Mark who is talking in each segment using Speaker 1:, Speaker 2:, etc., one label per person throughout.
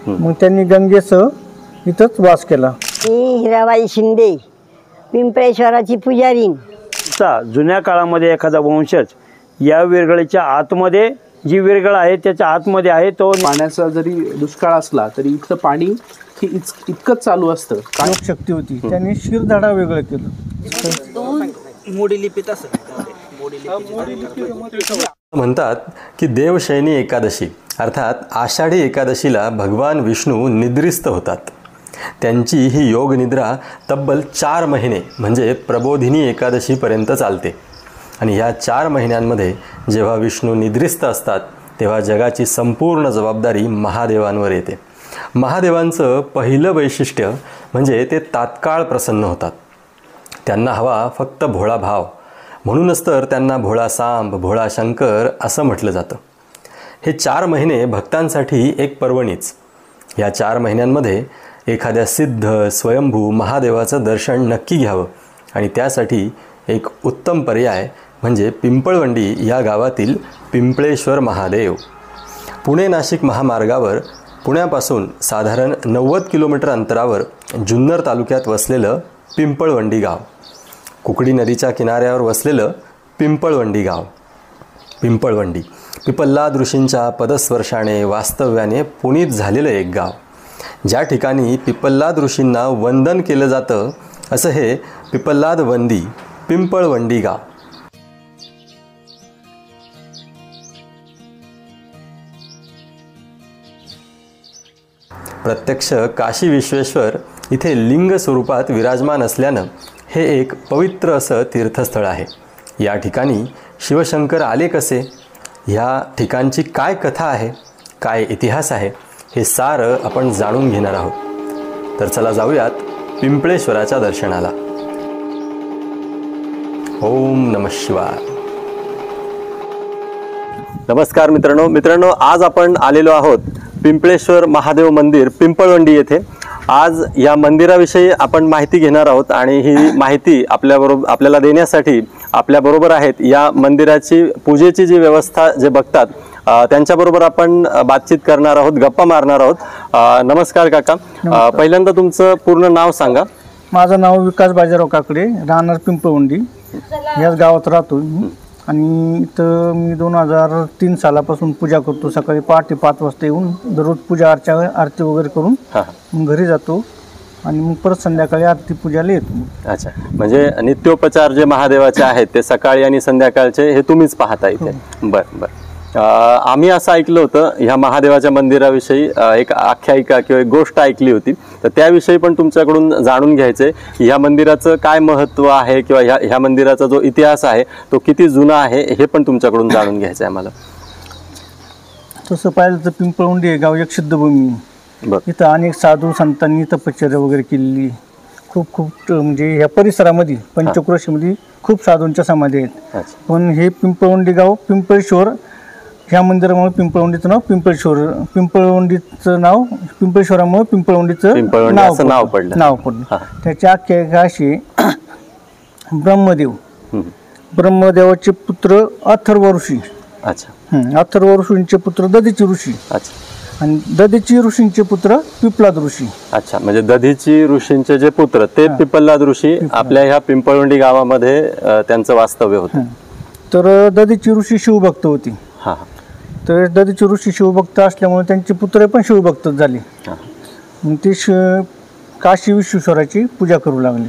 Speaker 1: मग त्यांनी गंगेसह इथंच वास केला.
Speaker 2: मी हिराबाई शिंदे, पिंपळेश्वराची पुजारीण.
Speaker 3: जुन्या काळामध्ये एखादा वंशज या विरगळीच्या आतमध्ये जी विरगळ आहे त्याच्या आतमध्ये आहे, तो
Speaker 4: पाण्याचा जरी दुष्काळ असला तरी इथलं पाणी हे इतकंच चालू असतं.
Speaker 1: लोकशक्ती होती, त्यांनी शिरधाडा वेगळं केलं.
Speaker 5: म्हणतात की देवशयनी एकादशी अर्थात आषाढी एकादशीला भगवान विष्णू निद्रिस्त होतात. त्यांची ही योग निद्रा तब्बल 4 महिने म्हणजे प्रबोधिनी एकादशीपर्यंत चालते. आणि ह्या 4 महिन्यांमध्ये जेव्हा विष्णू निद्रिस्त असतात तेव्हा जगाची संपूर्ण जबाबदारी महादेवांवर येते. महादेवांचं पहिलं वैशिष्ट्य म्हणजे ते तात्काळ प्रसन्न होतात. त्यांना हवा फक्त भोळा भाव, म्हणूनच तर त्यांना भोळा सांब, भोळा शंकर असं म्हटलं जातं. हे 4 महिने भक्तांसाठी एक पर्वणीच. या 4 महिन्यांमध्ये एखाद्या सिद्ध स्वयंभू महादेवाचं दर्शन नक्की घ्यावं आणि त्यासाठी एक उत्तम पर्याय म्हणजे पिंपळवंडी या गावातील पिंपळेश्वर महादेव. पुणे नाशिक महामार्गावर पुण्यापासून साधारण 90 किलोमीटर अंतरावर जुन्नर तालुक्यात वसलेलं पिंपळवंडी गाव. कुकडी नदीच्या किनाऱ्यावर वसलेलं पिंपळवंडी गाव. पिंपळवंडी पिपल्लाद ऋषींच्या पदस्पर्शाने वास्तव्याने पुनीत झालेलं एक गाव. ज्या ठिकाणी पिपल्लाद ऋषींना वंदन केलं जातं असं हे पिपल्लाद वंदी पिंपळवंडी गाव. प्रत्यक्ष काशी विश्वेश्वर इथे लिंग स्वरूपात विराजमान असल्यानं हे एक पवित्र असं तीर्थस्थळ आहे. या ठिकाणी शिवशंकर आले कसे, ह्या ठिकाणची काय कथा आहे, काय इतिहास आहे, हे सारं आपण जाणून घेणार आहोत. तर चला जाऊयात पिंपळेश्वराच्या दर्शनाला. ओम नमः शिवाय. नमस्कार मित्रांनो, आज आपण आलेलो आहोत पिंपळेश्वर महादेव मंदिर पिंपळवंडी येथे. आज या मंदिराविषयी आपण माहिती घेणार आहोत आणि ही माहिती आपल्याला देण्यासाठी आपल्याबरोबर आहेत या मंदिराची पूजेची जी व्यवस्था जे बघतात त्यांच्याबरोबर आपण बातचीत करणार आहोत, गप्पा मारणार आहोत. नमस्कार काका. पहिल्यांदा तुमचं पूर्ण नाव सांगा.
Speaker 1: माझं नाव विकास बाजीराव काकडे, राहणार पिंपळवंडी याच गावात राहतो आणि इथं मी 2003 सालापासून पूजा करतो. सकाळी पहाटे 5 वाजता येऊन दररोज पूजा आरती वगैरे करून मग घरी जातो आणि मग परत संध्याकाळी आरती पूजाला येतो.
Speaker 5: अच्छा, म्हणजे नित्योपचार जे महादेवाचे आहेत ते सकाळी आणि संध्याकाळचे हे तुम्हीच पाहता इथे. बरं. आम्ही असं ऐकलं होतं ह्या महादेवाच्या मंदिराविषयी एक आख्यायिका किंवा एक गोष्ट ऐकली होती, तर त्याविषयी पण तुमच्याकडून जाणून घ्यायचंय. ह्या मंदिराचं काय महत्त्व आहे किंवा ह्या मंदिराचा जो इतिहास आहे तो किती जुना आहे हे पण तुमच्याकडून जाणून घ्यायचं आहे मला.
Speaker 1: तसं पाहिलं तर पिंपळवंडी हे गाव एक सिद्धभूमी. इथं अनेक साधू संतांनी तपश्चर्या वगैरे केलेली. खूप म्हणजे ह्या परिसरामध्ये पंचक्रोशीमध्ये खूप साधूंच्या समाधी आहेत. पण हे पिंपळवंडी गाव पिंपळेश्वर ह्या मंदिरामुळे पिंपळवंडीचं नाव पिंपळेश्वरामुळे पिंपळवंडीचं नाव पडलं. त्याच्या आख्यायिका अशी, ब्रह्मदेवाचे पुत्र अथर्व ऋषी, अथर्व ऋषींचे पुत्र दधीची ऋषी आणि दधीची ऋषींचे पुत्र पिपलाद ऋषी.
Speaker 5: अच्छा, म्हणजे दधीची ऋषींचे जे पुत्र ते पिपलाद ऋषी आपल्या ह्या पिंपळवंडी गावामध्ये त्यांचं वास्तव्य होतं.
Speaker 1: तर दधीची ऋषी शिवभक्त होती. तर दधीची ऋषी शिवभक्त असल्यामुळे त्यांचे पुत्र पण शिवभक्त झाले. मग ते काशी विश्वेश्वराची पूजा करू लागले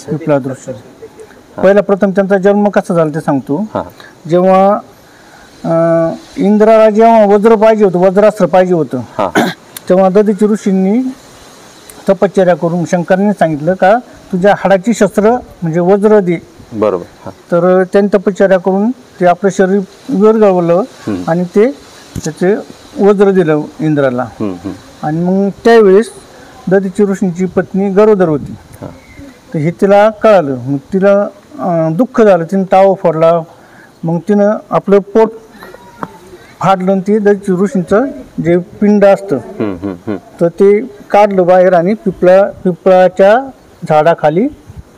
Speaker 1: पिपलाद ऋषी. पहिला प्रथम त्यांचा जन्म कसा झाला ते सांगतो. जेव्हा इंद्राला जेव्हा वज्रास्त्र पाहिजे होतं तेव्हा दधीची ऋषींनी तपश्चर्या करून शंकरांनी सांगितलं का तुझ्या हाडाची शस्त्र म्हणजे वज्र दे.
Speaker 5: बरोबर.
Speaker 1: तर त्यांनी तपश्चर्या करून ते आपलं शरीर विरघळवलं आणि त्याचे वज्र दिलं इंद्राला. आणि मग त्यावेळेस दधीची ऋषींची पत्नी गरोदर होती. तर हे तिला कळालं. मग तिला दुःख झालं, तिनं ताव फोडला. मग तिनं आपलं पोट फाडलं. ते दधीची ऋषींचं जे पिंड असतं तर ते काढलं बाहेर आणि पिपळाच्या झाडाखाली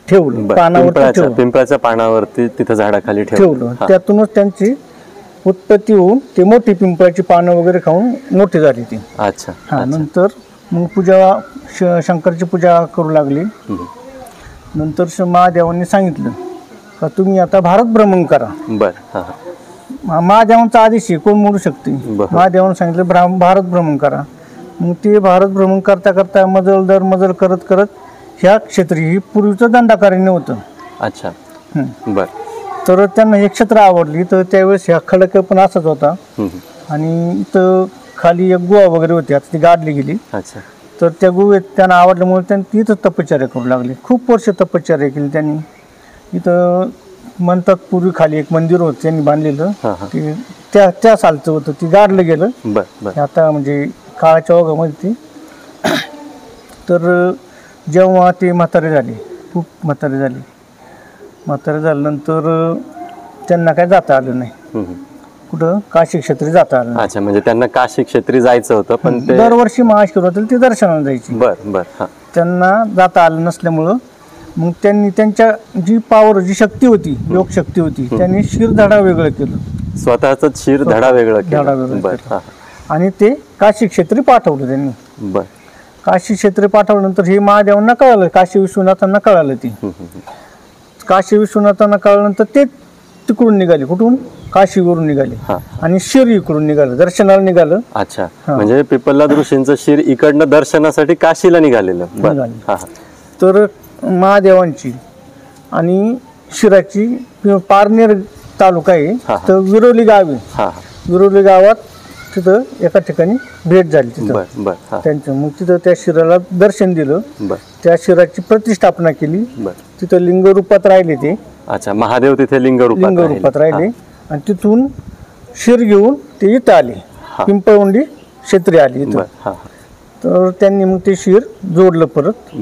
Speaker 1: ठेवलं.
Speaker 5: पिंपळाच्या पानावरती तिथं झाडाखाली ठेवलं.
Speaker 1: त्यातूनच त्यांची उत्पत्ती होऊन ते मोठी पिंपळाची पानं वगैरे खाऊन मोठी झाली ती.
Speaker 5: अच्छा.
Speaker 1: हा नंतर मग पूजा शंकरची पूजा करू लागली. नंतर महादेवांनी सांगितलं का तुम्ही आता भारत भ्रमण करा.
Speaker 5: बर. हा हा.
Speaker 1: महादेवांचा आदेश आहे, कोण मोडू शकते. महादेवांनी सांगितलं भारत भ्रमण करा. मग ते भारत भ्रमण करता करता मजल करत करत ह्या क्षेत्री ही पूर्वीचं दंडाकारण्य होतं.
Speaker 5: अच्छा. बर.
Speaker 1: तर त्यांना हे क्षेत्र आवडली. तर त्यावेळेस ह्या खडक पण असाच होता आणि इथं खाली एक गुहा वगैरे होती, आता ती गाडली गेली.
Speaker 5: अच्छा.
Speaker 1: तर त्या गुहेत त्यांना आवडल्यामुळे त्यांनी तिथं तपश्चर्या करू लागले. खूप वर्ष तपश्चर्या केली त्यांनी. इथं म्हणतात पूर्वी खाली एक मंदिर होतं त्यांनी बांधलेलं, ते त्या सालचं होतं, ती गाडलं गेलं. आता म्हणजे काळाच्या ओघामध्ये ती. तर जेव्हा ते म्हातारे झाले, खूप म्हातारे झाल्यानंतर त्यांना काय जाता आलं नाही. कुठं काशी क्षेत्री जाता आलं नाही.
Speaker 5: अच्छा, म्हणजे त्यांना काशी क्षेत्री जायचं होतं, पण ते
Speaker 1: दरवर्षी महाशिवरात्री ते दर्शनाला जायची.
Speaker 5: बर.
Speaker 1: त्यांना जाता आलं नसल्यामुळं मग त्यांनी त्यांच्या जी पावर, जी शक्ती होती, योग शक्ती होती, त्यांनी शिरधडा वेगळं केलं.
Speaker 5: स्वतःच शिरधडा वेगळं केलं.
Speaker 1: आणि ते काशी क्षेत्री पाठवलं त्यांनी.
Speaker 5: बर.
Speaker 1: काशी क्षेत्री पाठवल्यानंतर हे महादेवांना कळालं, काशी विश्वनाथांना कळालं. ती काशी विश्वनाथांना कळल्यानंतर ते तिकडून निघाले. कुठून? काशीवरून निघाले आणि शिर इकडून निघालं, दर्शनाला निघालं.
Speaker 5: अच्छा, म्हणजे पिपललाद ऋषींचं शिर इकडनं दर्शनासाठी काशीला निघालेलं.
Speaker 1: तर महादेवांची आणि शिराची पारनेर तालुका आहे, तर विरोली गाव आहे. विरोली गावात तिथं एका ठिकाणी भेट झाली तिथं त्यांचं. मग तिथं त्या शिराला दर्शन दिलं, त्या शिराची प्रतिष्ठापना केली. तिथं लिंग रूपात राहिले ते.
Speaker 5: अच्छा, महादेव तिथे लिंग रूपात
Speaker 1: राहिले आणि तिथून शिर घेऊन ते इथं आले, पिंपळवंडी क्षेत्री आली इथं. तर त्यांनी मग ते शिर जोडलं परत.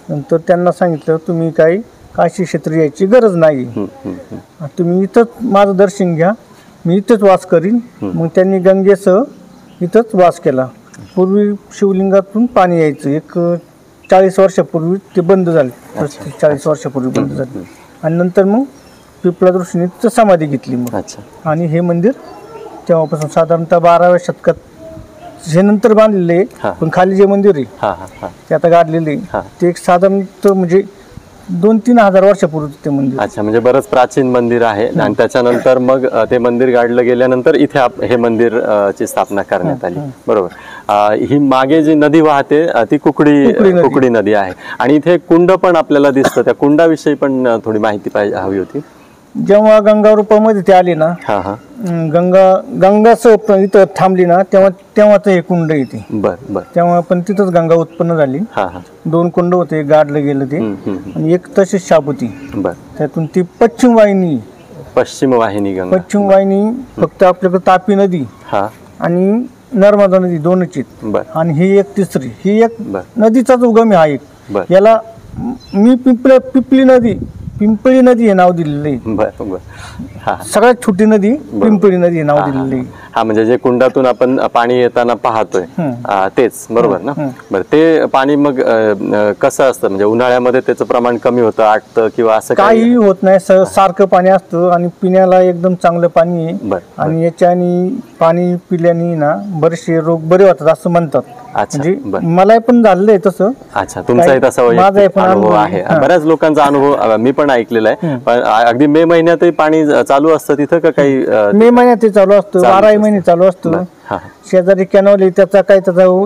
Speaker 1: नंतर त्यांना सांगितलं तुम्ही काही काशी क्षेत्री यायची गरज नाही, तुम्ही इथंच माझं दर्शन घ्या, मी इथंच वास करीन. मग त्यांनी गंगेसह इथंच वास केला. पूर्वी शिवलिंगातून पाणी यायचं, एक 40 वर्षापूर्वी ते बंद झाले. 40 वर्षापूर्वी बंद झाले आणि नंतर मग पिपलाद ऋषींनी तिथं समाधी घेतली. मग आणि हे मंदिर तेव्हापासून साधारणतः 12व्या शतकात हे नंतर बांधलेले, पण खाली जे मंदिर आहे ते आता गाडलेले, ते एक साधारणतः म्हणजे 2-3 हजार वर्षापूर्वी ते मंदिर.
Speaker 5: अच्छा, म्हणजे बरंच प्राचीन मंदिर आहे. आणि त्याच्यानंतर मग ते मंदिर गाडलं गेल्यानंतर इथे हे मंदिर ची स्थापना करण्यात आली. बरोबर. ही मागे जी नदी वाहते ती कुकडी नदी आहे आणि इथे कुंड पण आपल्याला दिसतं. त्या कुंडाविषयी पण थोडी माहिती हवी होती.
Speaker 1: जेव्हा गंगा रूपामध्ये ते आले ना, गंगाच इथं थांबली ना, तेव्हा हे कुंड येते. तेव्हा पण तिथंच गंगा उत्पन्न झाली. 2 कुंड होते, गाडलं गेलं ते, आणि एक तशीच शाप होती. त्यातून ती पश्चिम वाहिनी फक्त आपल्याकडे तापी नदी आणि नर्मदा नदी 2च आहेत. आणि ही एक तिसरी, ही एक नदीचाच उगम आहे. हा एक, याला मी पिंपळी नदी हे नाव दिलेलं आहे. सगळ्यात छोटी नदी पिंपळी नदी हे नाव दिलेलं आहे.
Speaker 5: म्हणजे जे कुंडातून आपण पाणी येताना पाहतोय तेच, बरोबर ना? बरं, ते पाणी मग कसं असतं? म्हणजे उन्हाळ्यामध्ये त्याचं प्रमाण कमी होतं, आटतं किंवा असं
Speaker 1: काही होत नाही, सारखं पाणी असतं आणि पिण्याला एकदम चांगलं पाणी आहे. आणि याच्याने पाणी पिल्याने ना बरेचसे रोग बरे होतात असं म्हणतात. म्हणजे मला पण झालेलं आहे तसं.
Speaker 5: अच्छा, तुमचाही तसा अनुभव आहे. बऱ्याच लोकांचा अनुभव मी पण ऐकलेला आहे. पण अगदी मे महिन्यातही पाणी चालू असतं तिथं का? काही
Speaker 1: मे महिन्यात चालू असतं, 12 महिने चालू असतं. शेजारी कॅनॉल आहे, त्याचा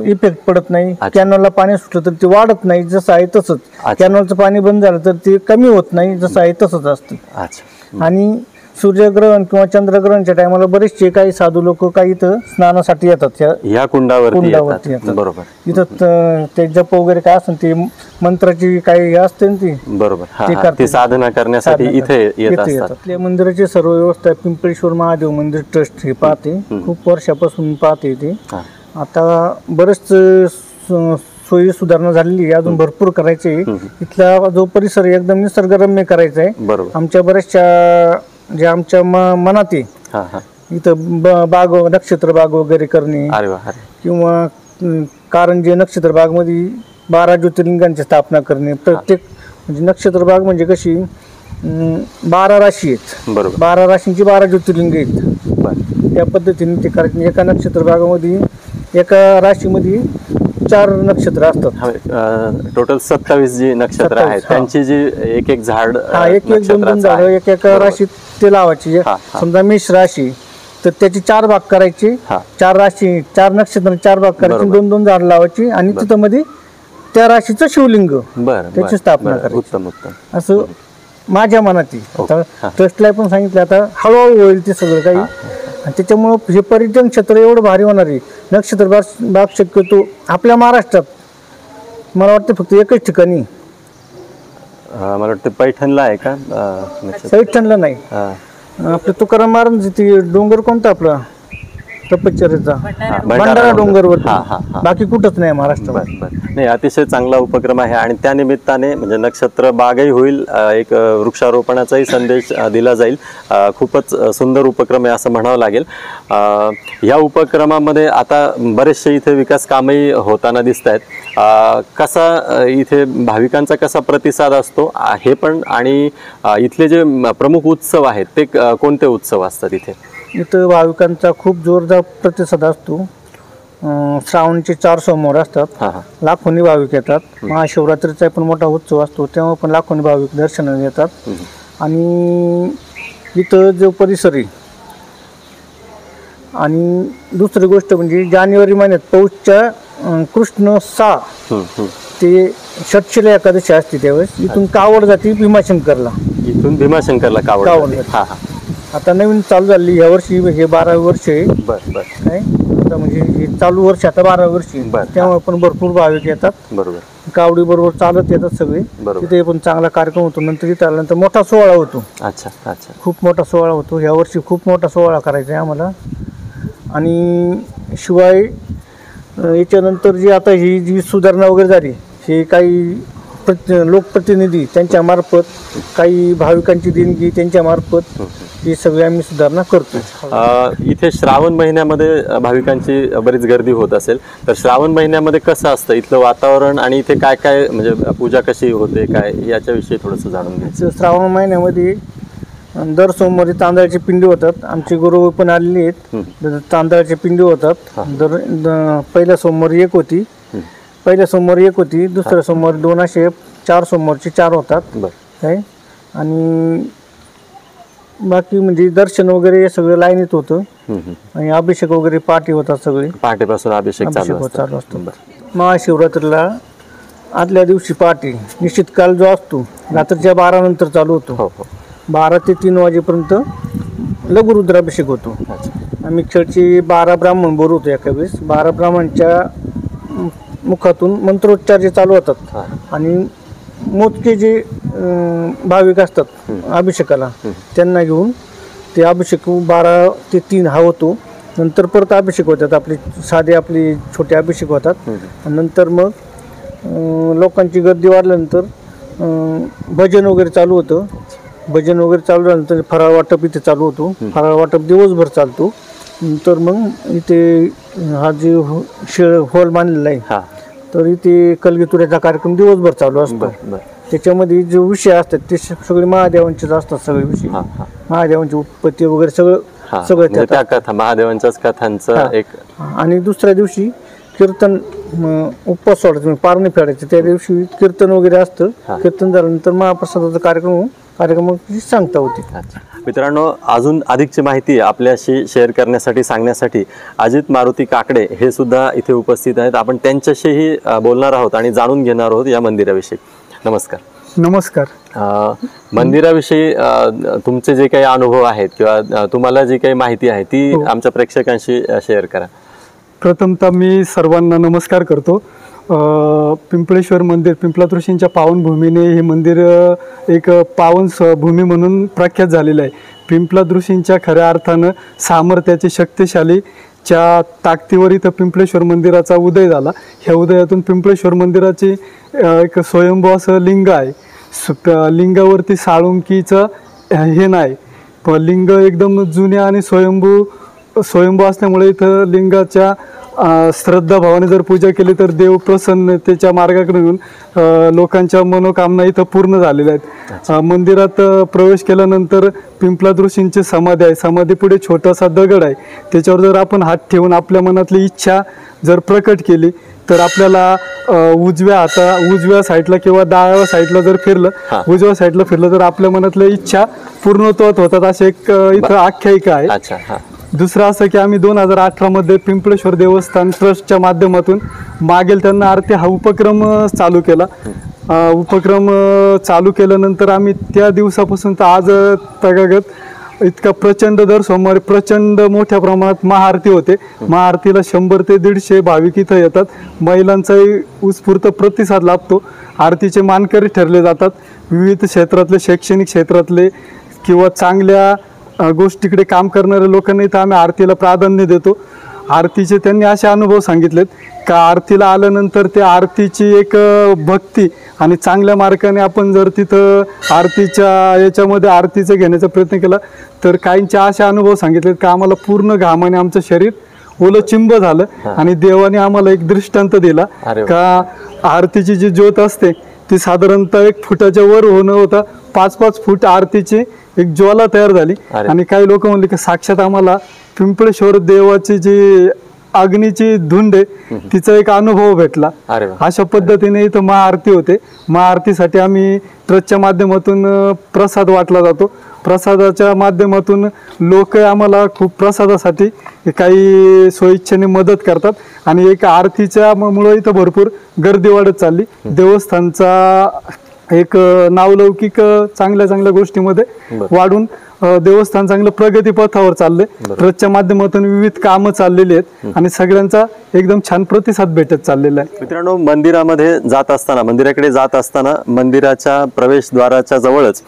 Speaker 1: इफेक्ट पडत नाही. कॅनॉलला पाणी सुटलं तर ते वाढत नाही, जसं आहे तसंच. कॅनॉलचं पाणी बंद झालं तर ते कमी होत नाही, जसं आहे तसंच असतं. आणि सूर्यग्रहण किंवा चंद्रग्रहणच्या टायमाला बरेचसे काही साधू लोक काही इथं स्नानासाठी येतात,
Speaker 5: या कुंडावरती येतात. बरोबर.
Speaker 1: इथं ते जप वगैरे काय असतं, ते मंत्राची काही असते ती,
Speaker 5: बरोबर, ते साधना करण्यासाठी इथे येतात.
Speaker 1: आपल्या मंदिराची सर्व व्यवस्था पिंपळेश्वर महादेव मंदिर ट्रस्ट हे पाहते, खूप वर्षापासून पाहते ते. आता बरेच सोयी सुधारणा झालेली आहे, अजून भरपूर करायचे. इथला जो परिसर एकदम निसर्गरम्य करायचा आहे. आमच्या बऱ्याचशा जे आमच्या मनात आहे, इथं बाग, नक्षत्र बाग वगैरे करणे, किंवा कारंजे नक्षत्र बाग मध्ये 12 ज्योतिर्लिंगांची स्थापना करणे. प्रत्येक म्हणजे नक्षत्र बाग म्हणजे कशी 12 राशी आहेत, 12 राशींची 12 ज्योतिर्लिंग आहेत.
Speaker 5: बरं.
Speaker 1: त्या पद्धतीने ते करायचे. एका नक्षत्र भागामध्ये एका राशीमध्ये 4 नक्षत्र असतात.
Speaker 5: टोटल 27 जी नक्षत्र
Speaker 1: 27,
Speaker 5: आहेत
Speaker 1: हा.
Speaker 5: त्यांची जी एक एक झाड
Speaker 1: एक 2 झाड एक राशीत ते लावायची. समजा मेष राशी तर त्याची 4 भाग करायचे. 4 राशी 4 नक्षत्र 4 भाग करायचे. 2 झाड लावायची आणि तिथं मध्ये त्या राशीचं शिवलिंग त्याची स्थापना करायची.
Speaker 5: उत्तम उत्तम.
Speaker 1: असं माझ्या मनात ट्रस्टला पण सांगितलं. आता हळूहळू होईल ते सगळं काही. आणि त्याच्यामुळं हे पर्यटन क्षेत्र एवढं भारी होणार आहे. नक्षत्र बाग शक्यतो आपल्या महाराष्ट्रात मला वाटतं फक्त एकच ठिकाणी.
Speaker 5: मला वाटतं पैठणला आहे का?
Speaker 1: पैठणला नाही. आपलं तुकाराम महाराज ते डोंगर कोणता आपला तपश्चर्याचा भंडारा डोंगरवर. बाकी कुठंच नाही महाराष्ट्रात.
Speaker 5: नाही, अतिशय चांगला उपक्रम आहे आणि त्या निमित्ताने म्हणजे नक्षत्र बागही होईल, एक वृक्षारोपणाचाही संदेश दिला जाईल. खूपच सुंदर उपक्रम आहे असं म्हणावं लागेल. ह्या उपक्रमामध्ये आता बरेचसे इथे विकास कामही होताना दिसत आहेत. कसा इथे भाविकांचा कसा प्रतिसाद असतो हे पण, आणि इथले जे प्रमुख उत्सव आहेत ते कोणते उत्सव असतात इथे?
Speaker 1: इथं भाविकांचा खूप जोरदार प्रतिसाद असतो. श्रावणचे 4 सोमवार असतात. लाखोनी भाविक येतात. महाशिवरात्रीचा पण मोठा उत्सव असतो तेव्हा पण लाखोनी भाविक दर्शनाला येतात. आणि इथं जो परिसर आहे, आणि दुसरी गोष्ट म्हणजे जानेवारी महिन्यात पौषच्या कृष्ण 6 ते षटशिला एकादशी असते त्यावेळेस इथून कावड जाते भीमाशंकरला.
Speaker 5: इथून भीमाशंकरला कावड जाते.
Speaker 1: आता नवीन चालू झाली ह्या वर्षी, हे 12वे वर्ष आहे.
Speaker 5: काय
Speaker 1: आता म्हणजे हे चालू वर्ष आता 12वे वर्ष. त्यामुळे पण भरपूर भाविक येतात.
Speaker 5: बरोबर.
Speaker 1: कावडी बरोबर चालत येतात सगळे. तिथे पण चांगला कार्यक्रम होतो. नंतर इथे आल्यानंतर मोठा सोहळा होतो.
Speaker 5: अच्छा अच्छा.
Speaker 1: खूप मोठा सोहळा होतो. ह्या वर्षी खूप मोठा सोहळा करायचा आहे आम्हाला. आणि शिवाय याच्यानंतर जी आता ही जी सुधारणा वगैरे झाली, हे काही लोकप्रतिनिधी त्यांच्या मार्फत, काही भाविकांची देणगी त्यांच्या मार्फत ही सगळी आम्ही सुधारणा करतो.
Speaker 5: इथे श्रावण महिन्यामध्ये भाविकांची बरीच गर्दी होत असेल, तर श्रावण महिन्यामध्ये कसं असतं इथलं वातावरण आणि इथे काय काय म्हणजे पूजा कशी होते काय याच्याविषयी थोडंसं जाणून घ्यायचं.
Speaker 1: श्रावण महिन्यामध्ये दर सोमवारी तांदळाची पिंडी होतात. आमचे गुरु पण आलेले आहेत. तांदळाची पिंडी होतात. पहिल्या सोमवारी एक होती. दुसऱ्या सोमवारी 2, असे 4 सोमवारचे 4 होतात. काय आणि बाकी म्हणजे दर्शन वगैरे हे सगळं लाईनीत होतं. आणि अभिषेक वगैरे पहाटे होतात. सगळे
Speaker 5: पहाटेपासून अभिषेक चालू
Speaker 1: असतो. महाशिवरात्रीला आदल्या दिवशी पहाटे निश्चित काल जो असतो रात्रीच्या 12 नंतर चालू होतो. 12 ते 3 वाजेपर्यंत लघुरुद्राभिषेक होतो. आम्ही खेळची 12 ब्राह्मण बोलवतो एका वेळेस. 12 ब्राह्मणांच्या मुखातून मंत्रोच्चार जे चालू होतात. आणि मोजके जे भाविक असतात अभिषेकाला त्यांना घेऊन ते अभिषेक 12 ते 3 हा होतो. नंतर परत अभिषेक होतात. आपले छोटे अभिषेक होतात. नंतर मग लोकांची गर्दी वाढल्यानंतर भजन वगैरे चालू होतं. भजन वगैरे चालू झाल्यानंतर फराळ वाटप इथे चालू होतो. फराळ वाटप दिवसभर चालतो. नंतर मग इथे हा जे हॉल बांधलेला आहे तर इथे कलगीतुऱ्याचा कार्यक्रम दिवसभर चालू असतो. त्याच्यामध्ये जे विषय असतात ते सगळे महादेवांचेच असतात. सगळे विषय महादेवांची उत्पत्ती वगैरे सगळं
Speaker 5: त्या कथा महादेवांच्याच कथांचं एक. आणि
Speaker 1: दुसऱ्या दिवशी कीर्तन उपवास सोडायचं पारणी फेडायचे. त्या दिवशी कीर्तन वगैरे असतं. कीर्तन झाल्यानंतर महाप्रसादाचा कार्यक्रमाची सांगता होती.
Speaker 5: मित्रांनो, अजून अधिकची माहिती आपल्याशी शेअर करण्यासाठी सांगण्यासाठी अजित मारुती काकडे हे सुद्धा इथे उपस्थित आहेत. आपण त्यांच्याशीही बोलणार आहोत आणि जाणून घेणार आहोत या मंदिराविषयी. नमस्कार.
Speaker 1: नमस्कार.
Speaker 5: मंदिराविषयी तुमचे जे काही अनुभव आहेत किंवा तुम्हाला जी काही माहिती आहे ती आमच्या प्रेक्षकांशी शेअर करा.
Speaker 6: प्रथमतः मी सर्वांना नमस्कार करतो. पिंपळेश्वर मंदिर पिंपलाद ऋषींच्या पावनभूमीने हे मंदिर एक पावन भूमी म्हणून प्रख्यात झालेलं आहे. पिंपलाद ऋषींच्या खऱ्या अर्थानं सामर्थ्याचे शक्तिशालीच्या ताकदीवर इथं पिंपळेश्वर मंदिराचा उदय झाला. ह्या उदयातून पिंपळेश्वर मंदिराची एक स्वयंभू असं लिंग आहे. लिंगावरती साळुंकीचं हे नाही, लिंग एकदम जुने आणि स्वयंभू असल्यामुळे इथं लिंगाच्या श्रद्धा भावाने जर पूजा केली तर देव प्रसन्नतेच्या मार्गाकडे येऊन लोकांच्या मनोकामना इथं पूर्ण झालेल्या आहेत. मंदिरात प्रवेश केल्यानंतर पिंपलाद ऋषींची समाधी आहे. समाधीपुढे छोटासा दगड आहे. त्याच्यावर जर आपण हात ठेवून आपल्या मनातली इच्छा जर प्रकट केली तर आपल्याला उजव्या साईडला किंवा डाव्या साईडला जर फिरलं, उजव्या साईडला फिरलं तर आपल्या मनातल्या इच्छा पूर्णत्वात होतात, असे एक इथं आख्यायिका आहे. दुसरं असं की आम्ही 2018 मध्ये पिंपळेश्वर देवस्थान ट्रस्टच्या माध्यमातून मागेल त्यांना आरती हा उपक्रम चालू केला. उपक्रम चालू केल्यानंतर आम्ही त्या दिवसापासून तर आज तगागत इतका प्रचंड दर सोमवारी प्रचंड मोठ्या प्रमाणात महाआरती होते. महाआरतीला 100 ते 150 भाविक इथं येतात. महिलांचाही उत्स्फूर्त प्रतिसाद लाभतो. आरतीचे मानकरी ठरले जातात. विविध क्षेत्रातले, शैक्षणिक क्षेत्रातले किंवा चांगल्या गोष्टीकडे काम करणाऱ्या लोकांना इथं आम्ही आरतीला प्राधान्य देतो. आरतीचे त्यांनी असे अनुभव सांगितलेत का आरतीला आल्यानंतर त्या आरतीची एक भक्ती आणि चांगल्या मार्गाने आपण जर तिथं आरतीच्या याच्यामध्ये आरतीचं घेण्याचा प्रयत्न केला तर काहींचे असे अनुभव सांगितलेत का आम्हाला पूर्ण घामाने आमचं शरीर ओलचिंब झालं आणि देवाने आम्हाला एक दृष्टांत दिला का आरतीची जी ज्योत असते ती साधारणतः 1 फुटाच्या वर होणं होता. 5-5 फूट आरतीची एक ज्वाला तयार झाली. आणि काही लोक म्हणले की साक्षात आम्हाला पिंपळेश्वर देवाची जी अग्नीची धुंड आहे तिचा एक अनुभव भेटला. अशा पद्धतीने इथं महाआरती होते. महाआरतीसाठी आम्ही ट्रस्टच्या माध्यमातून प्रसाद वाटला जातो. प्रसादाच्या माध्यमातून लोक आम्हाला खूप प्रसादासाठी काही स्वइच्छेने मदत करतात आणि एक आरतीच्या मुळे इथं भरपूर गर्दी वाढत चालली. देवस्थानचा एक नावलौकिक चांगल्या गोष्टीमध्ये वाढून देवस्थान चांगलं प्रगतीपथावर चाललंय. ट्रस्टच्या माध्यमातून विविध कामं चाललेली आहेत आणि सगळ्यांचा एकदम छान प्रतिसाद भेटत चाललेला आहे.
Speaker 5: मित्रांनो, मंदिराकडे जात असताना मंदिराच्या प्रवेशद्वाराच्या जवळच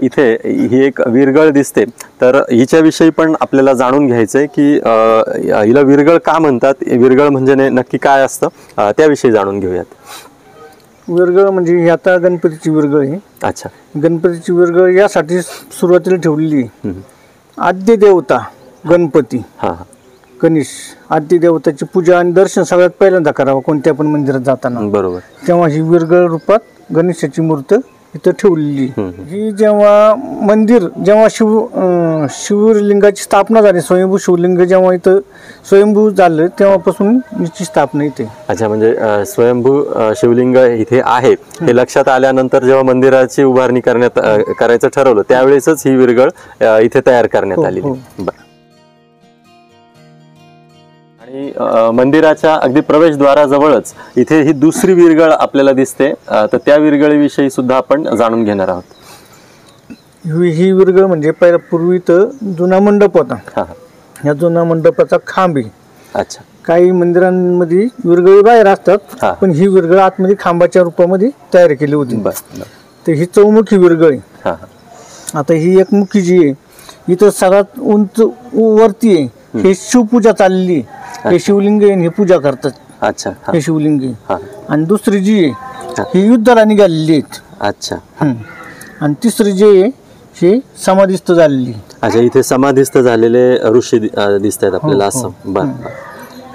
Speaker 5: इथे ही एक विरगळ दिसते. तर हिच्याविषयी पण आपल्याला जाणून घ्यायचंय की हिला विरगळ का म्हणतात, विरगळ म्हणजे नक्की काय असतं त्याविषयी जाणून घेऊयात.
Speaker 1: विरगळ म्हणजे ही आता गणपतीची विरगळ आहे.
Speaker 5: अच्छा.
Speaker 1: गणपतीची विरगळ यासाठी सुरुवातीला ठेवलेली आद्य देवता गणपती गणेश आद्य देवताची पूजा आणि दर्शन सगळ्यात पहिल्यांदा करावं कोणत्या पण मंदिरात जाताना.
Speaker 5: बरोबर.
Speaker 1: तेव्हा ही विरगळ रूपात गणेशाची मूर्त इथं ठेवलेली. ही जेव्हा शिवलिंगाची स्थापना झाली, स्वयंभू शिवलिंग जेव्हा इथं स्वयंभू झालं तेव्हापासून हिची स्थापना इथे.
Speaker 5: अच्छा, म्हणजे स्वयंभू शिवलिंग इथे आहे हे लक्षात आल्यानंतर जेव्हा मंदिराची उभारणी करायचं ठरवलं त्यावेळेसच ही विरगळ इथे तयार करण्यात आली. आणि मंदिराच्या अगदी प्रवेशद्वाराजवळच इथे ही दुसरी विरगळ आपल्याला दिसते. तर त्या विरगळीविषयी सुद्धा आपण जाणून घेणार आहोत.
Speaker 1: ही विरगळ म्हणजे पहिला पूर्वी तर जुना मंडप होता. या जुना मंडपाचा खांब आहे.
Speaker 5: अच्छा.
Speaker 1: काही मंदिरांमध्ये विरगळी बाहेर असतात पण ही विरगळ आतमध्ये खांबाच्या रूपामध्ये तयार केली होती. तर ही चौमुखी विरगळ आहे. आता ही एक मुखी जी आहे इथं सगळ्यात उंच वरती आहे. हे शिवपूजा चाललेली आहे. हे शिवलिंग आहे, हे पूजा करतात.
Speaker 5: अच्छा.
Speaker 1: हे शिवलिंग आहे. आणि दुसरी जी आहे ही युद्धाला निघालेली आहेत.
Speaker 5: अच्छा.
Speaker 1: आणि तिसरी जी आहे हे समाधिस्थ झालेली.
Speaker 5: अच्छा, इथे समाधिस्थ झालेले ऋषी दिसत आहेत आपल्याला असं.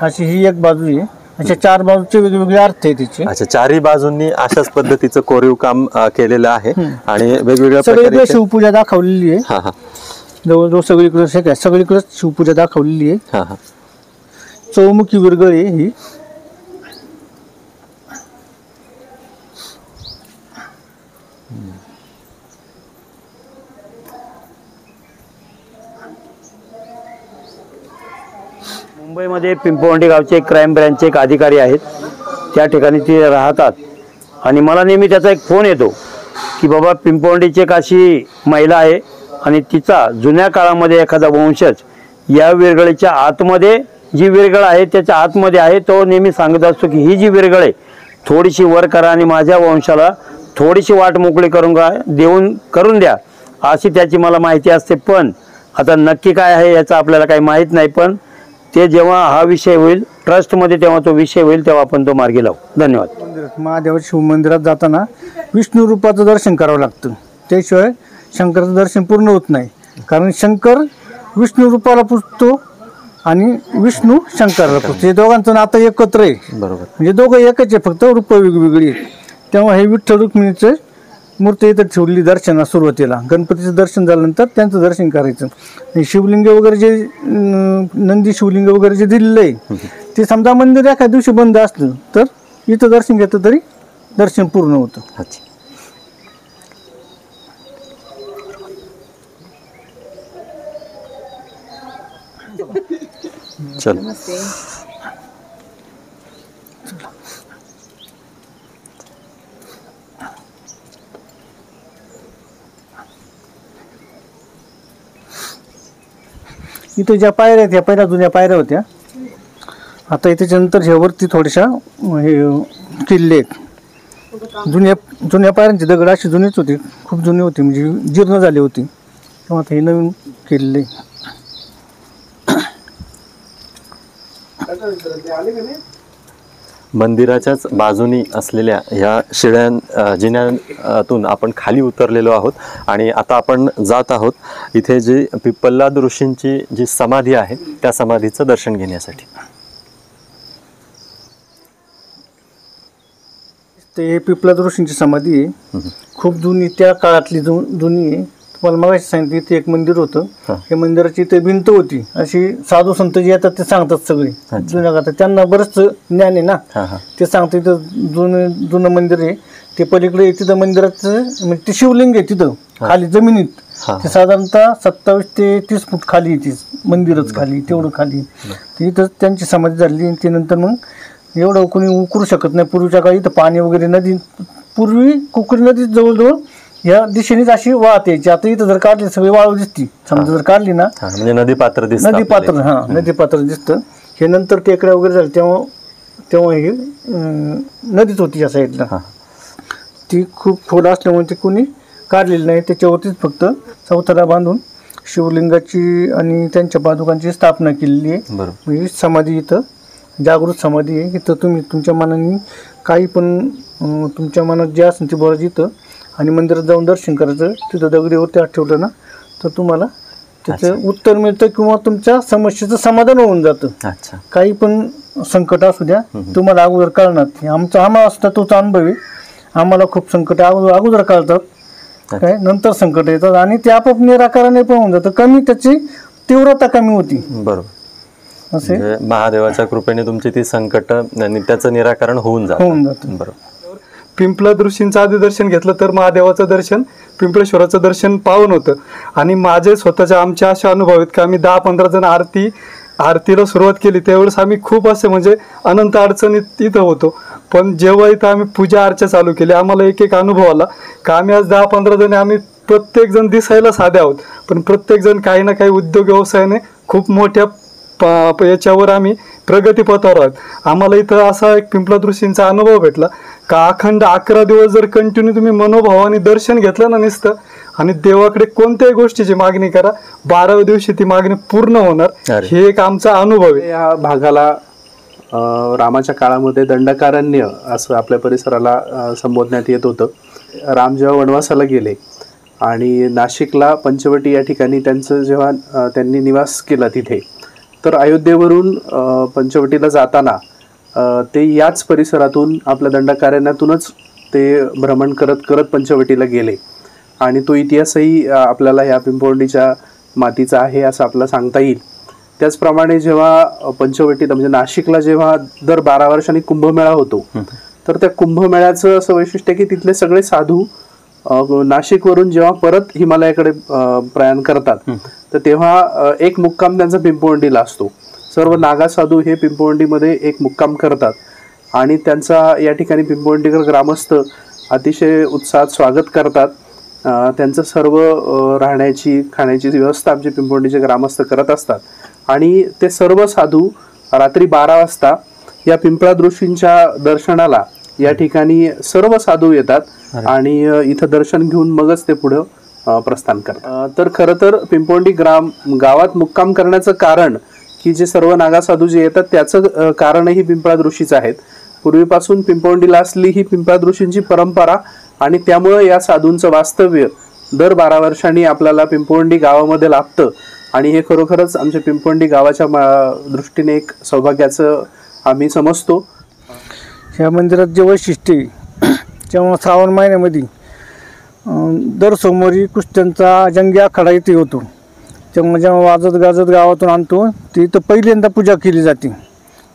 Speaker 1: अशी ही एक बाजू आहे. अशा 4 बाजूचे वेगवेगळे अर्थ आहे त्याचे.
Speaker 5: अच्छा, 4ही बाजूंनी अशाच पद्धतीचं कोरीव काम केलेलं आहे आणि वेगवेगळ्या
Speaker 1: सगळीकडे शिवपूजा दाखवलेली आहे. जवळजवळ सगळीकडे शिवपूजा दाखवलेली आहे. चौमुखी विरगळ आहे ही.
Speaker 3: मुंबईमध्ये पिंपवंडी गावचे क्राईम ब्रँचचे एक अधिकारी आहेत. त्या ठिकाणी ते राहतात आणि मला नेहमी त्याचा एक फोन येतो की बाबा पिंपवंडीची एक अशी महिला आहे आणि तिचा जुन्या काळामध्ये एखादा वंशज या विरगळीच्या आतमध्ये जी विरगळ आहे त्याच्या आतमध्ये आहे. तो नेहमी सांगत असतो की ही जी विरगळ आहे थोडीशी वर करा आणि माझ्या वंशाला थोडीशी वाट मोकळी करून द्या अशी त्याची मला माहिती असते. पण आता नक्की काय आहे याचं आपल्याला काही माहीत नाही. पण ते जेव्हा हा विषय होईल ट्रस्टमध्ये तेव्हा तो विषय होईल तेव्हा आपण तो मार्गी लावू. धन्यवाद.
Speaker 1: महादेव शिव मंदिरात जाताना विष्णू रूपाचं दर्शन करावं लागतं. त्याशिवाय शंकराचं दर्शन पूर्ण होत नाही. कारण शंकर विष्णू रूपाला पुजतो आणि विष्णू शंकर ते दोघांचं नातं एकत्र आहे.
Speaker 5: बरोबर.
Speaker 1: म्हणजे दोघं एकच आहे, फक्त रूप वेगवेगळी आहेत. तेव्हा हे विठ्ठल रुक्मिणीचं मूर्ती इथं ठेवली दर्शना सुरुवातीला. गणपतीचं दर्शन झाल्यानंतर त्यांचं दर्शन करायचं. शिवलिंग वगैरे जे नंदी शिवलिंग वगैरे जे दिलेलं आहे ते समजा मंदिर एखाद्या दिवशी बंद असलं तर इथं दर्शन घेतलं तरी दर्शन पूर्ण होतं.
Speaker 5: अच्छा. चल.
Speaker 1: इथं ज्या पायऱ्या आहेत, या पहिल्या जुन्या पायऱ्या होत्या. आता त्याच्यानंतर ह्या वरती थोड्याशा हे किल्ले आहेत. जुन्या पायऱ्यांची दगड अशी जुनीच होती, खूप जुनी होती, म्हणजे जीर्ण झाली होती. तेव्हा आता हे नवीन किल्ले.
Speaker 5: मंदिराच्याच बाजूनी असलेल्या ह्या शिड्या जिन्यातून आपण खाली उतरलेलो आहोत आणि आता आपण जात आहोत इथे जी पिप्पलाद ऋषींची जी समाधी आहे त्या समाधीचं दर्शन घेण्यासाठी.
Speaker 1: ते पिप्पलाद ऋषींची समाधी आहे, खूप जुनी, त्या काळातली जुनी आहे. तुम्हाला मगाशी सांगितलं इथे एक मंदिर होतं. हे मंदिराची इथे भिंत होती, अशी साधू संत जे येतात ते सांगतात सगळे जुन्या काळात, त्यांना बरंच ज्ञान आहे ना, ते सांगतात. इथं जुनं मंदिर आहे. ते पलीकडे तिथं मंदिराचं म्हणजे ते शिवलिंग आहे तिथं खाली जमिनीत. ते साधारणतः 27 ते 30 फूट खाली येते मंदिरच, खाली तेवढं खाली. इथं त्यांची समाधी झाली. ते नंतर मग एवढं कोणी उकरू शकत नाही. पूर्वीच्या काळी इथं पाणी वगैरे नदी, पूर्वी कुकडी नदी जवळजवळ या दिशेनेच अशी वाहत यायची. आता इथं जर काढली सगळी वाळू दिसती, समजा जर काढली ना
Speaker 5: म्हणजे नदीपात्र दिसतं.
Speaker 1: नदीपात्र दिसतं. हे नंतर टेकड्या वगैरे झाली तेव्हा हे नदीच होती या साईडला. ती खूप खोल असल्यामुळे ती कोणी काढलेली नाही. त्याच्यावरतीच फक्त चौथरा बांधून शिवलिंगाची आणि त्यांच्या पादुकांची स्थापना केलेली आहे. म्हणजे समाधी इथं जागृत समाधी आहे. इथं तुम्ही तुमच्या मनाने काही पण तुमच्या मनात जे असेल ते बोलायचं इथं, आणि मंदिरात जाऊन दर्शन करायचं. तिथं दगडीवरती हात ठेवलं ना तर तुम्हाला त्याचं उत्तर मिळतं किंवा तुमच्या समस्येचं समाधान होऊन जातं. काही पण संकट असू द्या तुम्हाला अगोदर कळणार. आम्हाला असता तोच अनुभव आहे. आम्हाला खूप संकट अगोदर कळतात, काय नंतर संकट येतात आणि ते आपोआप निराकरणाने पण होऊन जातं. कमी त्याची तीव्रता कमी होती.
Speaker 5: बरोबर. असे महादेवाच्या कृपेने तुमची ती संकट त्याचं निराकरण होऊन जातं. बरोबर.
Speaker 6: पिंपलाद ऋषींचं आधी दर्शन घेतलं तर महादेवाचं दर्शन, पिंपळेश्वराचं दर्शन पावन होतं. आणि माझे स्वतःच्या आमचे असे अनुभव आहेत की आम्ही 10-15 जण आरतीला सुरुवात केली त्यावेळेस आम्ही खूप असे म्हणजे अनंत अडचणीत इथं होतो. पण जेव्हा इथं आम्ही पूजा अर्चा चालू केली आम्हाला एक अनुभव आला की आम्ही आज 10-15 जण आम्ही प्रत्येक जण दिसायला साधे आहोत, पण प्रत्येक जण काही ना काही उद्योग व्यवसायाने खूप मोठ्या याच्यावर आम्ही प्रगतीपथावर आहोत. आम्हाला इथं असा एक पिंपलाद ऋषींचा अनुभव भेटला का अखंड 11 दिवस जर कंटिन्यू तुम्ही मनोभावाने दर्शन घेतलं ना नुसतं आणि देवाकडे कोणत्याही गोष्टीची मागणी करा, 12व्या दिवशी ती मागणी पूर्ण होणार. हे एक आमचा अनुभव आहे.
Speaker 4: या भागाला रामाच्या काळामध्ये दंडकारण्य असं आपल्या परिसराला संबोधण्यात येत होतं. राम जेव्हा वनवासाला गेले आणि नाशिकला पंचवटी या ठिकाणी त्यांचं जेव्हा त्यांनी निवास केला तिथे, तर अयोध्येवरून पंचवटीला जाताना ते याच परिसरातून आपल्या दंडकारण्यातूनच ते भ्रमण करत करत पंचवटीला गेले. आणि तो इतिहासही आपल्याला या पिंपोंडीच्या मातीचा आहे असं आपल्याला सांगता येईल. त्याचप्रमाणे जेव्हा पंचवटीला म्हणजे नाशिकला जेव्हा दर 12 वर्षांनी कुंभमेळा होतो, तर त्या कुंभमेळ्याचं असं वैशिष्ट्य की तिथले सगळे साधू नाशिकवरून जेव्हा परत हिमालयाकडे प्रयाण करतात तर तेव्हा एक मुक्काम त्यांचा पिंपोंडीला असतो. सर्व नागा साधू हे पिंपोंडीमध्ये एक मुक्काम करतात आणि त्यांचा या ठिकाणी पिंपोंडीकर ग्रामस्थ अतिशय उत्साहात स्वागत करतात. त्यांचं सर्व राहण्याची खाण्याची व्यवस्था आमचे पिंपोंडीचे ग्रामस्थ करत असतात. आणि ते सर्व साधू रात्री 12 वाजता या पिंपळाद ऋषींच्या दर्शनाला या ठिकाणी सर्व साधू येतात आणि इथं दर्शन घेऊन मगच ते पुढं प्रस्थान करतात. तर खरं तर पिंपोंडी गावात मुक्काम करण्याचं कारण की जे सर्व नागा साधू जे येतात त्याचं कारणही पिंपळाद ऋषीच आहेत. पूर्वीपासून पिंपोंडीला असली ही पिंपळाद ऋषींची परंपरा आणि त्यामुळे या साधूंचं वास्तव्य दर 12 वर्षांनी आपल्याला पिंपोंडी गावामध्ये लाभतं. आणि हे खरोखरच आमच्या पिंपवंडी गावाच्या दृष्टीने एक सौभाग्याचं आम्ही समजतो.
Speaker 1: ह्या मंदिरात जे वैशिष्ट्य आहे, जेव्हा श्रावण महिन्यामध्ये दर सोमवारी कुस्त्यांचा जंगी आखाडा इथे होतो, तेव्हा जेव्हा वाजत गाजत गावातून आणतो ते इथं पहिल्यांदा पूजा केली जाते.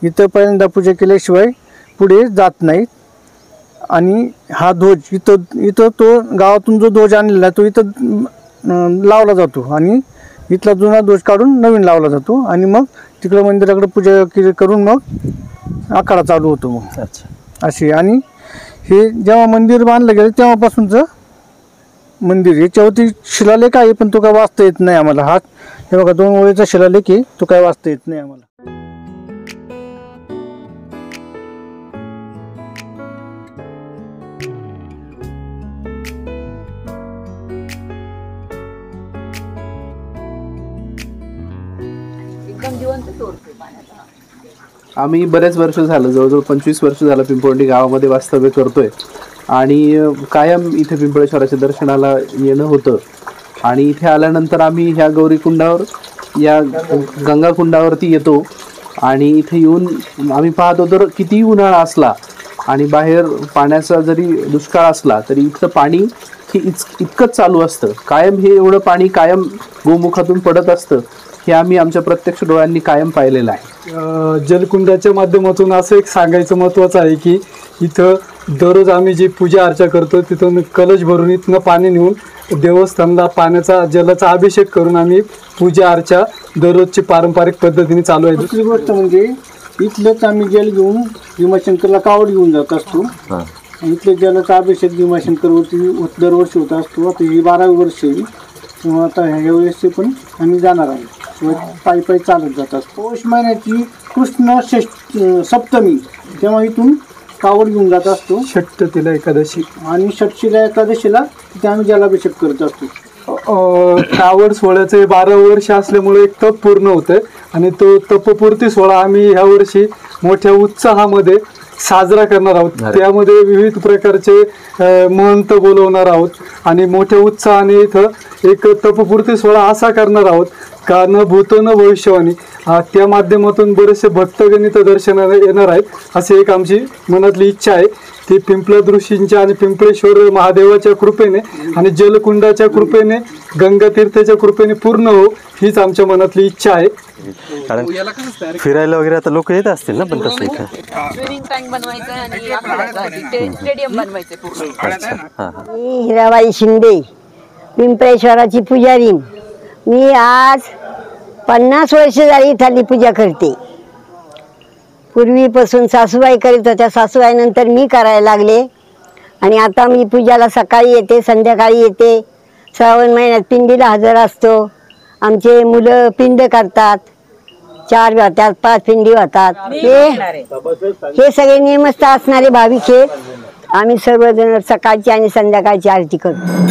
Speaker 1: इथं पहिल्यांदा पूजा केल्याशिवाय पुढे जात नाहीत. आणि हा ध्वज इथं तो गावातून जो ध्वज आणलेला तो इथं लावला जातो आणि इथला जुना ध्वज काढून नवीन लावला जातो आणि मग तिकडं मंदिराकडे पूजा करून मग आखाडा चालू होतो. मग असे आणि हे जेव्हा मंदिर बांधलं गेलं तेव्हापासूनचं मंदिर. याच्यावरती शिलालेख आहे पण तो काय वाचता येत नाही आम्हाला. हा हे बघा 2 ओळीचा शिलालेख आहे, तो काय वाचता येत नाही आम्हाला.
Speaker 4: आम्ही बरेच वर्ष झालं, जवळजवळ 25 वर्ष झालं पिंपवंडी गावामध्ये वास्तव्य करतोय आणि कायम इथे पिंपळेश्वराच्या दर्शनाला येणं होतं. आणि इथे आल्यानंतर आम्ही ह्या गौरीकुंडावर, या गंगाकुंडावरती येतो आणि इथे येऊन आम्ही पाहतो तर कितीही उन्हाळा असला आणि बाहेर पाण्याचा जरी दुष्काळ असला तरी इथलं पाणी हे इतकंच चालू असतं. कायम हे एवढं पाणी कायम गोमुखातून पडत असतं. हे आम्ही आमच्या प्रत्यक्ष डोळ्यांनी कायम पाहिलेलं आहे.
Speaker 6: जलकुंडाच्या माध्यमातून असं एक सांगायचं महत्त्वाचं आहे की इथं दररोज आम्ही जी पूजा अर्चा करतो तिथून कलश भरून इथनं पाणी नेऊन देवस्थानला पाण्याचा जलाचा अभिषेक करून आम्ही पूजा अर्चा दररोजची पारंपरिक पद्धतीने चालू आहे.
Speaker 1: दुसरी गोष्ट म्हणजे इथलंच आम्ही जल घेऊन भीमाशंकरला कावड घेऊन जात असतो. इथले जलाचा अभिषेक भीमाशंकरवरती दरवर्षी होत असतो. आता ही 12वी वर्ष आहे किंवा आता ह्या वेळेस पण आम्ही जाणार आहे. पायी पायी चालत जात असतो. पौष महिन्याची कृष्ण सप्तमी तेव्हा इथून कावड घेऊन जात असतो.
Speaker 6: षटतिला एकादशी
Speaker 1: आणि षटशिला एकादशीला तिथे आम्ही जलाभिषेक करत असतो.
Speaker 6: कावड सोहळ्याचे 12 वर्ष असल्यामुळे एक तप पूर्ण होतं आणि तो तपपूर्ती सोहळा आम्ही ह्या वर्षी मोठ्या उत्साहामध्ये साजरा करणार आहोत. त्यामध्ये विविध प्रकारचे महंत बोलवणार आहोत आणि मोठ्या उत्साहाने इथं एक तपपूर्ती सोहळा असा करणार आहोत का न भूतो न भविष्यवाणी. त्या माध्यमातून बरेचसे भक्तगण इथं दर्शनाला येणार आहेत. अशी एक आमची मनातली इच्छा आहे ती पिंपळदृष्टींच्या आणि पिंपळेश्वर महादेवाच्या कृपेने आणि जलकुंडाच्या कृपेने गंगातीर्थाच्या कृपेने पूर्ण हो, हीच आमच्या मनातली इच्छा आहे.
Speaker 5: कारण फिरायला वगैरे आता लोक येत असतील ना, पण तसं इथं
Speaker 7: स्विमिंग टँक बनवायचं आणि आखाड्याचं स्टेडियम बनवायचं पूर्ण.
Speaker 2: मी हिराबाई शिंदे, पिंपळेश्वराची पुजारी. मी आज 50 वर्ष झाली इथली पूजा करते. पूर्वीपासून सासूबाई करीत होत्या, सासूबाईनंतर मी करायला लागले आणि आता मी पूजाला सकाळी येते, संध्याकाळी येते. श्रावण महिन्यात पिंडीला हजर असतो. आमचे मुलं पिंड करतात, 4 होतात, 5 पिंडी होतात. हे सगळे नियमस्थ असणारे भाविक आहेत. आम्ही सर्वजण सकाळची आणि संध्याकाळची आरती करतो.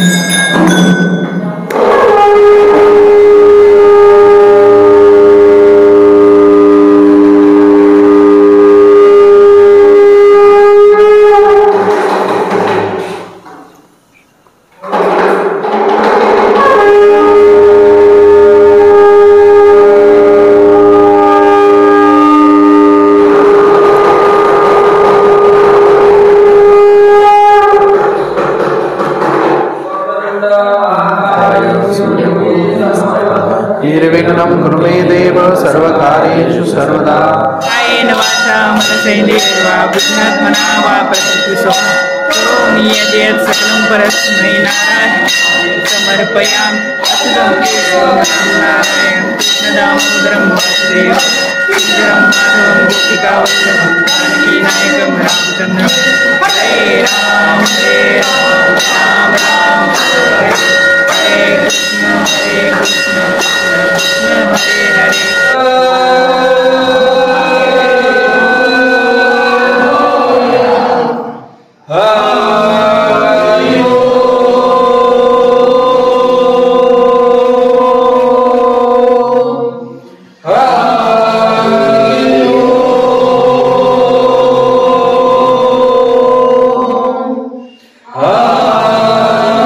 Speaker 4: निर्विघ्नं कुरु मे देव सर्वकार्येषु सर्वदा.
Speaker 8: कायेन वाचा मनसेन्द्रियैर्वा बुद्ध्यात्मना वा प्रकृति करोमि यद्यत् सकलं परस्मै नारायणाय समर्पयामि. अच्युतं केशवं नारायणं कृष्णदामोदरं वासुदेवं सुन्दरं माधवं गोपिकावल्लभं जानकीनायकं रामचन्द्रं. हरे राम राम राम हरे कृष्ण कृष्ण हरे हरे.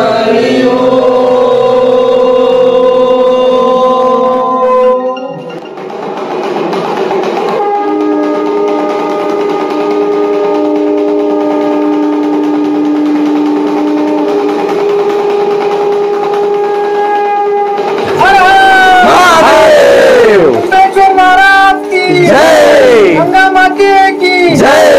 Speaker 9: हरि ओम.
Speaker 5: जय